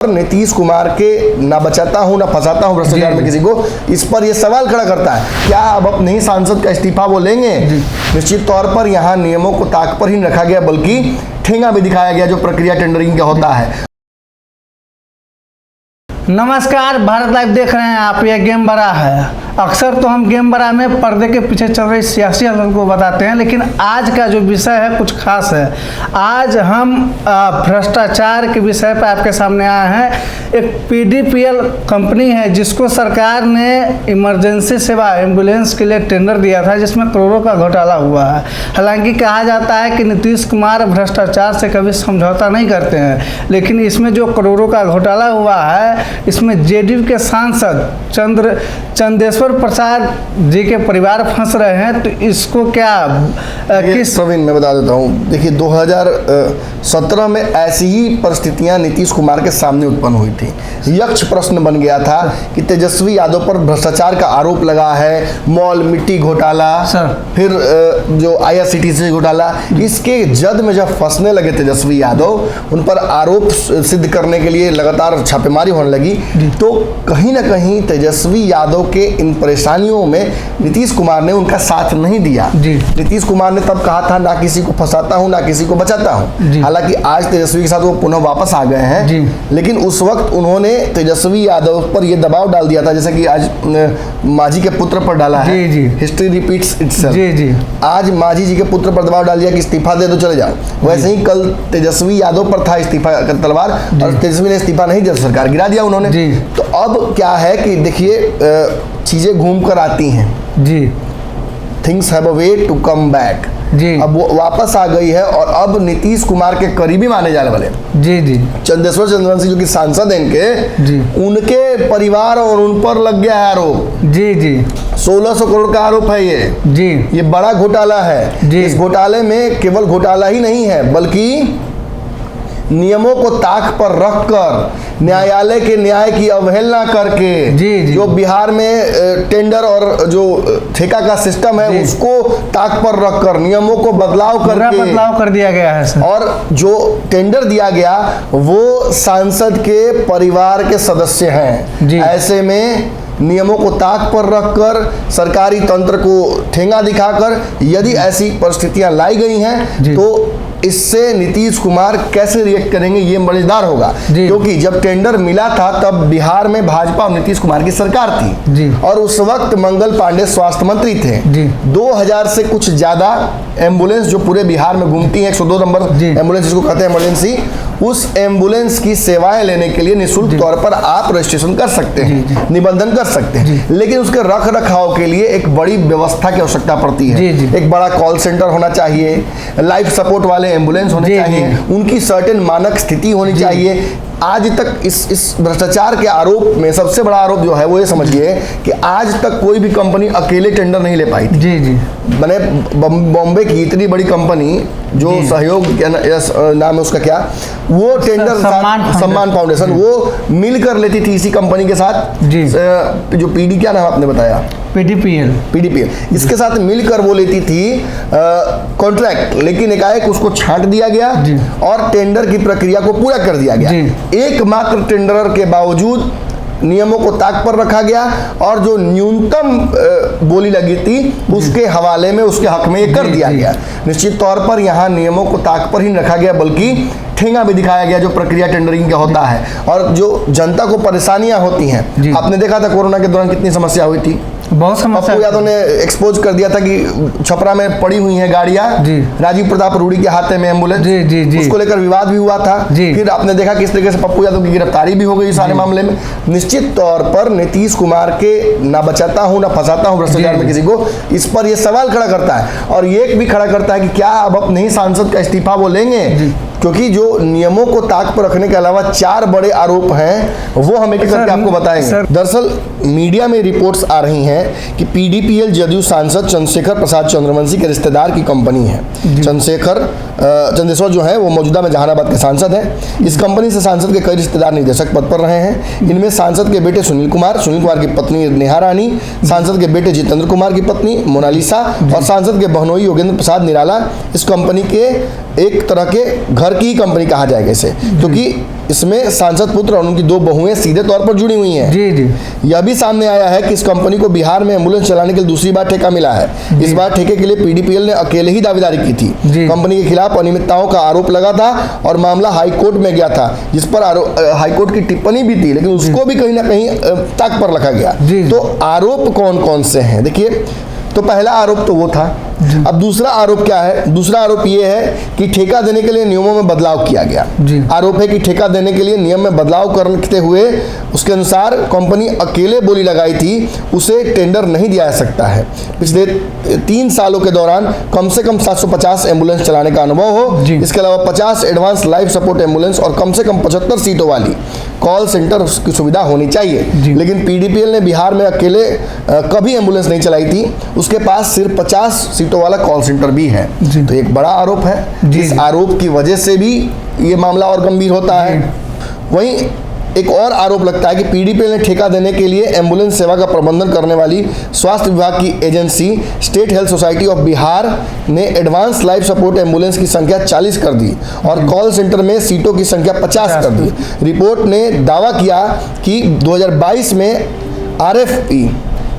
नीतीश कुमार के ना बचाता हूं ना फंसाता हूं भ्रष्टाचार में किसी को, इस पर यह सवाल खड़ा करता है क्या अब अपने ही सांसद का इस्तीफा वो लेंगे। निश्चित तौर पर यहां नियमों को ताक पर ही रखा गया, बल्कि ठेंगा भी दिखाया गया जो प्रक्रिया टेंडरिंग का होता है। नमस्कार, भारत लाइव देख रहे हैं आप। यह गेम बड़ा है। अक्सर तो हम गेम बड़ा में पर्दे के पीछे चल रही सियासी हालत को बताते हैं, लेकिन आज का जो विषय है कुछ खास है। आज हम भ्रष्टाचार के विषय पर आपके सामने आए हैं। एक पीडीपीएल कंपनी है जिसको सरकार ने इमरजेंसी सेवा एम्बुलेंस के लिए टेंडर दिया था, जिसमें करोड़ों का घोटाला हुआ है। हालांकि कहा जाता है कि नीतीश कुमार भ्रष्टाचार से कभी समझौता नहीं करते हैं, लेकिन इसमें जो करोड़ों का घोटाला हुआ है, इसमें जेडीयू के सांसद चंदेश्वर प्रसाद जी के परिवार फंस रहे हैं। तो इसको क्या किस प्रवीण मैं बता देता हूँ। देखिए 2017 में ऐसी ही परिस्थितियां नीतीश कुमार के सामने उत्पन्न हुई थी। यक्ष प्रश्न बन गया था कि तेजस्वी यादव पर भ्रष्टाचार का आरोप लगा है, मॉल मिट्टी घोटाला, फिर जो IRCTC घोटाला। इसके जद में जब फंसने लगे तेजस्वी यादव, उन पर आरोप सिद्ध करने के लिए लगातार छापेमारी होने लगी, तो कहीं ना कहीं तेजस्वी यादव के इन परेशानियों में नीतीश कुमार ने उनका साथ नहीं दिया। नीतीश कुमार ने तब कहा था ना किसी को फंसाता हूं ना किसी को बचाता हूं। हालांकि आज तेजस्वी के साथ वो पुनः वापस आ गए हैं, लेकिन उस वक्त उन्होंने तेजस्वी यादव पर यह दबाव डाल दिया था, जैसे कि आज मांझी के पुत्र पर डाला है। History repeats itself. आज मांझी जी के पुत्र पर दबाव डाल दिया कि इस्तीफा दे दो चले जाओ। वैसे ही कल तेजस्वी यादव पर था इस्तीफा का तलवार, और तेजस्वी ने इस्तीफा नहीं दिया, सरकार गिरा दिया उन्होंने। तो अब क्या है कि देखिए चीजें घूम कर आती हैं जी। Things have a way to come back जी। अब वो वापस आ गई है, और अब नीतीश कुमार के करीबी माने जाने वाले चंदेश्वर चंद्रवंशी जो कि सांसद हैं इनके, उनके परिवार और उन पर लग गया है आरोप। 1600 करोड़ का आरोप है ये बड़ा घोटाला है। इस घोटाले में केवल घोटाला ही नहीं है, बल्कि नियमों को ताक पर रखकर, न्यायालय के न्याय की अवहेलना करके, जो बिहार में टेंडर और जो ठेका का सिस्टम है उसको ताक पर रखकर नियमों को बदलाव कर दिया गया है। और जो टेंडर दिया गया वो सांसद के परिवार के सदस्य हैं। ऐसे में नियमों को ताक पर रखकर, सरकारी तंत्र को ठेंगा दिखाकर यदि ऐसी परिस्थितियां लाई गई हैं, तो इससे नीतीश कुमार कैसे रिएक्ट करेंगे ये मजेदार होगा। क्योंकि जब टेंडर मिला था तब बिहार में भाजपा और नीतीश कुमार की सरकार थी, और उस वक्त मंगल पांडे स्वास्थ्य मंत्री थे। 2000 से कुछ ज्यादा एम्बुलेंस जो पूरे बिहार में घूमती है, 102 नंबर एम्बुलेंस जिसको कहते हैं इमरजेंसी, उस एम्बुलेंस की सेवाएं लेने के लिए निःशुल्क तौर पर आप रजिस्ट्रेशन कर सकते हैं, निबंधन कर सकते हैं, लेकिन उसके रख रखाव के लिए एक बड़ी व्यवस्था की आवश्यकता पड़ती है। एक बड़ा कॉल सेंटर होना चाहिए, लाइफ सपोर्ट वाले एम्बुलेंस होने चाहिए, उनकी सर्टेन मानक स्थिति होनी चाहिए। आज तक इस भ्रष्टाचार के आरोप में सबसे बड़ा आरोप जो है वो ये समझिए कि आज तक कोई भी कंपनी अकेले टेंडर नहीं ले पाई थी। मैंने बॉम्बे की इतनी बड़ी कंपनी जो सहयोग नाम है उसका क्या, वो टेंडर सम्मान फाउंडेशन, वो मिलकर लेती थी इसी कंपनी के साथ। जो पीडी क्या नाम आपने बताया, पीडीपीएल, इसके साथ मिलकर वो लेती थी कॉन्ट्रैक्ट, लेकिन एकाएक उसको छांट दिया गया और टेंडर की प्रक्रिया को पूरा कर दिया गया। एकमात्र टेंडरर के बावजूद नियमों को ताक पर रखा गया, और जो न्यूनतम बोली लगी थी उसके हवाले में, उसके हक में ये कर दिया गया। निश्चित तौर पर यहाँ नियमों को ताक पर ही रखा गया, बल्कि ठेंगा भी दिखाया गया जो प्रक्रिया टेंडरिंग का होता है। और जो जनता को परेशानियां होती हैं, आपने देखा था कोरोना के दौरान कितनी समस्या हुई थी, बहुत समस्या। पप्पू यादव ने एक्सपोज कर दिया था कि छपरा में पड़ी हुई हैं गाड़ियां, राजीव प्रताप रूडी के हाथ में एम्बुलेंस, उसको लेकर विवाद भी हुआ था। फिर आपने देखा किस तरीके से पप्पू यादव की गिरफ्तारी भी हो गई सारे मामले में। निश्चित तौर पर नीतीश कुमार के ना बचाता हूं ना फंसाता हूं भ्रष्टाचार में किसी को, इस पर यह सवाल खड़ा करता है। और ये भी खड़ा करता है कि क्या अब अपने ही सांसद का इस्तीफा वो लेंगे, क्योंकि जो नियमों को ताक पर रखने के अलावा 4 बड़े आरोप हैं, वो हम एक करके आपको बताएंगे। दरअसल मीडिया में रिपोर्ट्स आ रही हैं कि पीडीपीएल जदयू सांसद चंद्रशेखर प्रसाद चंद्रवंशी के रिश्तेदार की कंपनी है। चंदेश्वर जो है वो मौजूदा में जहानाबाद के सांसद हैं। इस कंपनी से सांसद के कई रिश्तेदार निदेशक पद पर रहे हैं। इनमें सांसद के बेटे सुनील कुमार की पत्नी नेहा रानी, सांसद के बेटे जितेंद्र कुमार की पत्नी मोनालिसा और सांसद के बहनोई योगेंद्र प्रसाद निराला इस कंपनी के एक तरह के घर घर की ही कंपनी कहा जाएगा इसे, क्योंकि इसमें सांसद पुत्र और उनकी 2 बहुएं सीधे तौर पर जुड़ी हुई हैं। जी जी। यह भी सामने आया है कि इस कंपनी को बिहार में एम्बुलेंस चलाने के लिए दूसरी बार ठेका मिला है। इस बार ठेके के लिए पीडीपीएल ने अकेले ही दावेदारी की थी। कंपनी के खिलाफ अनियमितताओं का आरोप लगा था और मामला हाईकोर्ट में गया था, जिस पर हाईकोर्ट की टिप्पणी भी थी, लेकिन उसको भी कहीं ना कहीं ताक पर रखा गया। तो आरोप कौन कौन से हैं? देखिए, तो पहला आरोप तो वो था। अब दूसरा आरोप क्या है? दूसरा आरोप ये है कि ठेका देने के लिए नियमों में बदलाव किया गया। आरोप है कि ठेका देने के लिए नियम में बदलाव करते हुए उसके अनुसार कंपनी अकेले बोली लगाई थी, उसे टेंडर नहीं दिया जा सकता है। पिछले 3 सालों के दौरान कम से कम 750 एम्बुलेंस चलाने का अनुभव हो, इसके अलावा 50 एडवांस लाइफ सपोर्ट एम्बुलेंस और कम से कम 75 सीटों वाली कॉल सेंटर की सुविधा होनी चाहिए। लेकिन पीडीपीएल ने बिहार में अकेले कभी एम्बुलेंस नहीं चलाई थी, उसके पास सिर्फ 50 सीटों वाला कॉल सेंटर भी है। तो एक बड़ा आरोप है। इस आरोप की वजह से भी ये मामला और गंभीर होता है। वहीं एक और आरोप लगता है कि पीडीपीएल ने ठेका देने के लिए एम्बुलेंस सेवा का प्रबंधन करने वाली स्वास्थ्य विभाग की agency state health society of Bihar ने एडवांस लाइफ सपोर्ट एम्बुलेंस की संख्या 40 कर दी और कॉल सेंटर में सीटों की संख्या 50 कर दी। रिपोर्ट ने दावा किया कि 2022 में आरएफपी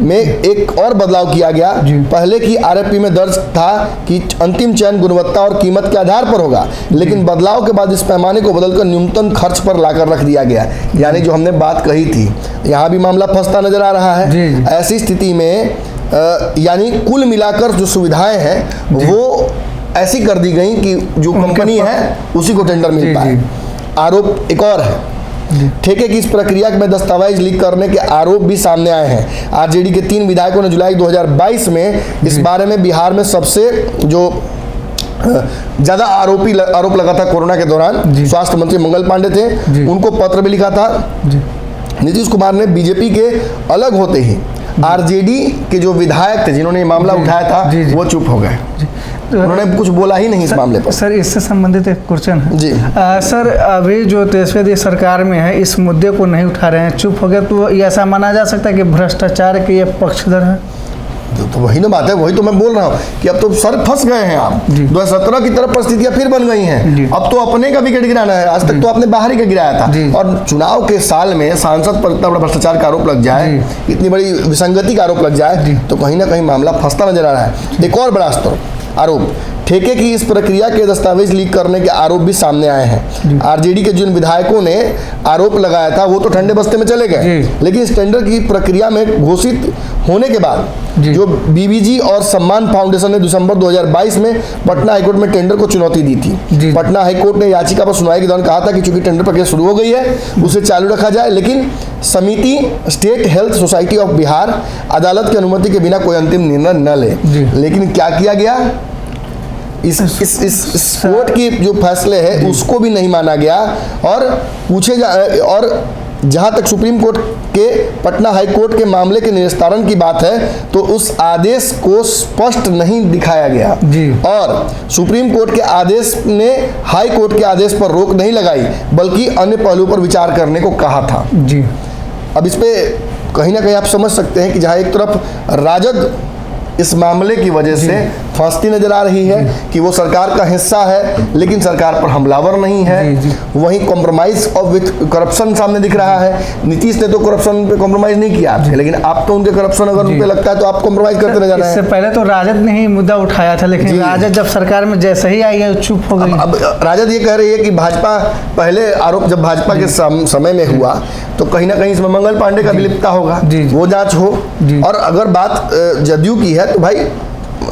में एक और बदलाव किया गया। पहले की आरएफपी में दर्ज था कि अंतिम चयन गुणवत्ता और कीमत के आधार पर होगा, लेकिन बदलाव के बाद इस पैमाने को बदलकर न्यूनतम खर्च पर लाकर रख दिया गया। यानी जो हमने बात कही थी, यहाँ भी मामला फंसता नजर आ रहा है। ऐसी स्थिति में यानी कुल मिलाकर जो सुविधाएं हैं वो ऐसी कर दी गई कि जो कंपनी है उसी को टेंडर मिल पाए। आरोप एक और है, ठेके की इस प्रक्रिया में दस्तावेज लीक करने के आरोप भी सामने आए हैं। आरजेडी के 3 विधायकों ने जुलाई 2022 में इस बारे में बिहार में सबसे जो ज्यादा आरोप लगा था कोरोना के दौरान स्वास्थ्य मंत्री मंगल पांडे थे, उनको पत्र भी लिखा था। नीतीश कुमार ने बीजेपी के अलग होते ही आरजेडी के जो विधायक थे जिन्होंने ये मामला उठाया था वो चुप हो गए, उन्होंने कुछ बोला ही नहीं इस मामले पर। सर, इससे संबंधित एक क्वेश्चन है जी। सर, अभी जो तेजस्वी सरकार में है इस मुद्दे को नहीं उठा रहे हैं, चुप हो गए, तो ये ऐसा माना जा सकता है कि भ्रष्टाचार के ये पक्षधर है? तो वही ना बात है, वही तो मैं बोल रहा हूँ कि अब तो सर फंस गए हैं आप। 2017 की तरफ परिस्थितियां फिर बन गई हैं। अब तो अपने का विकेट गिराना है। आज तक तो आपने बाहर ही का गिराया था, और चुनाव के साल में सांसद पर इतना बड़ा भ्रष्टाचार का आरोप लग जाए, इतनी बड़ी विसंगति का आरोप लग जाए, तो कहीं ना कहीं मामला फंसता नजर आ रहा है। एक और बड़ा स्तर आरोप, ठेके की इस प्रक्रिया के दस्तावेज लीक करने के आरोप भी सामने आए हैं। आरजेडी के जिन विधायकों ने आरोप लगाया था वो तो ठंडे बस्ते में चले गए, लेकिन इस टेंडर की प्रक्रिया में घोषित होने के बाद जो बीबीजी और सम्मान फाउंडेशन ने दिसंबर 2022 में पटना हाईकोर्ट में टेंडर को चुनौती दी थी। पटना हाईकोर्ट ने याचिका पर सुनवाई के दौरान कहा था कि चूंकि टेंडर प्रक्रिया शुरू हो गई है उसे चालू रखा जाए, लेकिन समिति state health society of Bihar अदालत की अनुमति के बिना कोई अंतिम निर्णय न ले। लेकिन क्या किया गया, इस कोर्ट की जो फैसले है उसको भी नहीं माना गया, और जहां तक सुप्रीम कोर्ट के पटना हाई कोर्ट के मामले के निस्तारण की बात है तो उस आदेश को स्पष्ट नहीं दिखाया गया, और सुप्रीम कोर्ट के आदेश ने हाई कोर्ट के आदेश पर रोक नहीं लगाई, बल्कि अन्य पहलुओं पर विचार करने को कहा था। अब इस पे कहीं ना कहीं आप समझ सकते हैं कि जहां एक तरफ राजद इस मामले की वजह से फंसती नजर आ रही है कि वो सरकार का हिस्सा है लेकिन सरकार पर हमलावर नहीं है, वहीं कॉम्प्रोमाइज विथ करप्शन सामने दिख रहा है। नीतीश ने तो करप्शन पे कॉम्प्रोमाइज नहीं किया, लेकिन आप तो उनके करप्शन अगर उन पे लगता है तो आप कॉम्प्रोमाइज करते नजर आ रहे हैं। इससे पहले तो राजद ने ही मुद्दा उठाया था, लेकिन राजद जब सरकार में जैसे ही आई है चुप हो गई। अब राजद ये कह रही है कि भाजपा पहले आरोप जब भाजपा के समय में हुआ तो कहीं ना कहीं इसमें मंगल पांडे का विलिप्तता होगा, वो जांच हो। और अगर बात जदयू की है तो भाई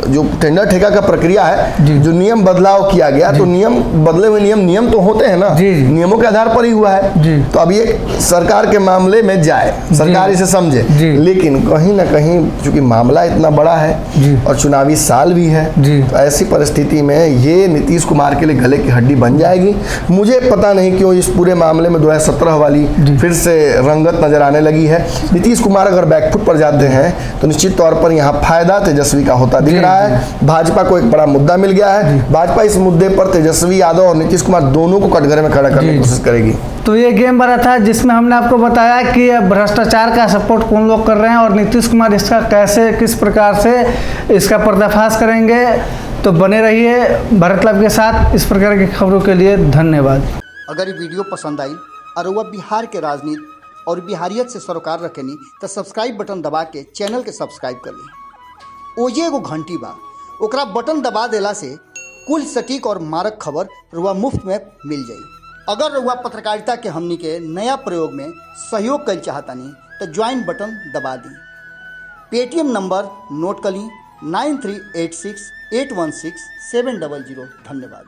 जो टेंडर ठेका का प्रक्रिया है, जो नियम बदलाव किया गया, तो नियम बदले हुए नियम तो होते हैं ना, नियमों के आधार पर ही हुआ है। तो अब ये सरकार के मामले में जाए, सरकार इसे समझे, लेकिन कहीं ना कहीं चूंकि मामला इतना बड़ा है और चुनावी साल भी है, तो ऐसी परिस्थिति में ये नीतीश कुमार के लिए गले की हड्डी बन जाएगी। मुझे पता नहीं क्यों इस पूरे मामले में 2017 वाली फिर से रंगत नजर आने लगी है। नीतीश कुमार अगर बैकफुट पर जाते हैं तो निश्चित तौर पर यहाँ फायदा तेजस्वी का होता दिख रहा है। भाजपा को एक बड़ा मुद्दा मिल गया है, भाजपा इस मुद्दे पर तेजस्वी यादव और नीतीश कुमार दोनों को कटघरे में खड़ा करने की कोशिश करेगी। तो ये गेम बना था जिसमें हमने आपको बताया कि भ्रष्टाचार का सपोर्ट कौन लोग कर रहे हैं और नीतीश कुमार इसका कैसे किस प्रकार से इसका पर्दाफाश करेंगे। तो बने रहिए भारत लाइव के साथ। इस प्रकार की खबरों के लिए धन्यवाद। अगर ये वीडियो पसंद आई और वह बिहार के राजनीति और बिहारियत से सरोकार रखेनी तो सब्सक्राइब बटन दबा के चैनल के सब्सक्राइब कर ली। ओजे एगो घंटी बा, ओकरा बटन दबा देला से कुल सटीक और मारक खबर रुआ मुफ्त में मिल जाई। अगर रुआ पत्रकारिता के हमनी के नया प्रयोग में सहयोग कर चाहतानी तो ज्वाइन बटन दबा दी। पेटीएम नंबर नोट कर ली 9386816700। धन्यवाद।